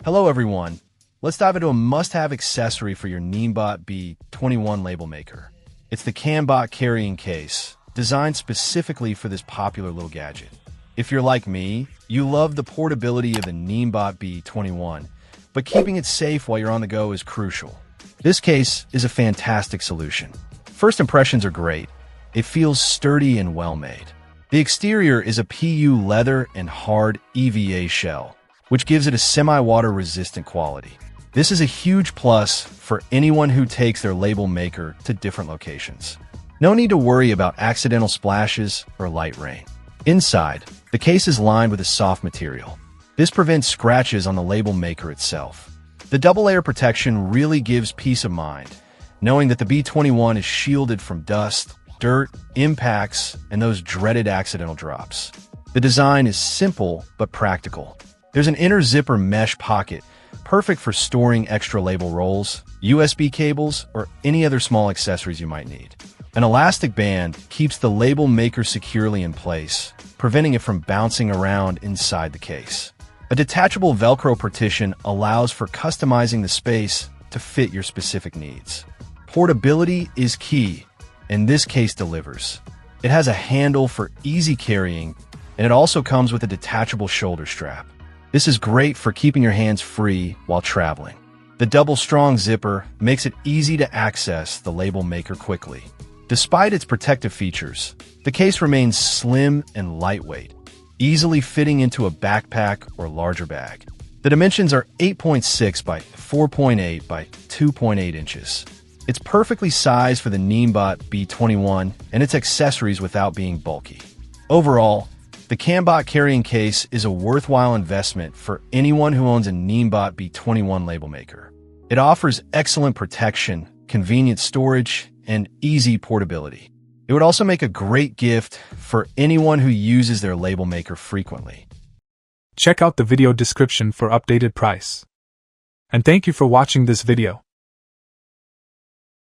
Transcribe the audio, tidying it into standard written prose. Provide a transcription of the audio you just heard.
Hello everyone. Let's dive into a must-have accessory for your NIIMBOT B21 label maker. It's the Canboc carrying case, designed specifically for this popular little gadget. If you're like me, you love the portability of the NIIMBOT B21, but keeping it safe while you're on the go is crucial. This case is a fantastic solution. First impressions are great. It feels sturdy and well-made. The exterior is a PU leather and hard EVA shell, which gives it a semi-water resistant quality. This is a huge plus for anyone who takes their label maker to different locations. No need to worry about accidental splashes or light rain. Inside, the case is lined with a soft material. This prevents scratches on the label maker itself. The double-layer protection really gives peace of mind, knowing that the B21 is shielded from dust, dirt, impacts, and those dreaded accidental drops. The design is simple but practical. There's an inner zipper mesh pocket, perfect for storing extra label rolls, USB cables, or any other small accessories you might need. An elastic band keeps the label maker securely in place, preventing it from bouncing around inside the case. A detachable Velcro partition allows for customizing the space to fit your specific needs. Portability is key, and this case delivers. It has a handle for easy carrying, and it also comes with a detachable shoulder strap. This is great for keeping your hands free while traveling. The double-strong zipper makes it easy to access the label maker quickly. Despite its protective features, the case remains slim and lightweight, easily fitting into a backpack or larger bag. The dimensions are 8.6 by 4.8 by 2.8 inches. It's perfectly sized for the NIIMBOT B21 and its accessories without being bulky. Overall, the Canboc carrying case is a worthwhile investment for anyone who owns a NIIMBOT B21 label maker. It offers excellent protection, convenient storage, and easy portability. It would also make a great gift for anyone who uses their label maker frequently. Check out the video description for updated price. And thank you for watching this video.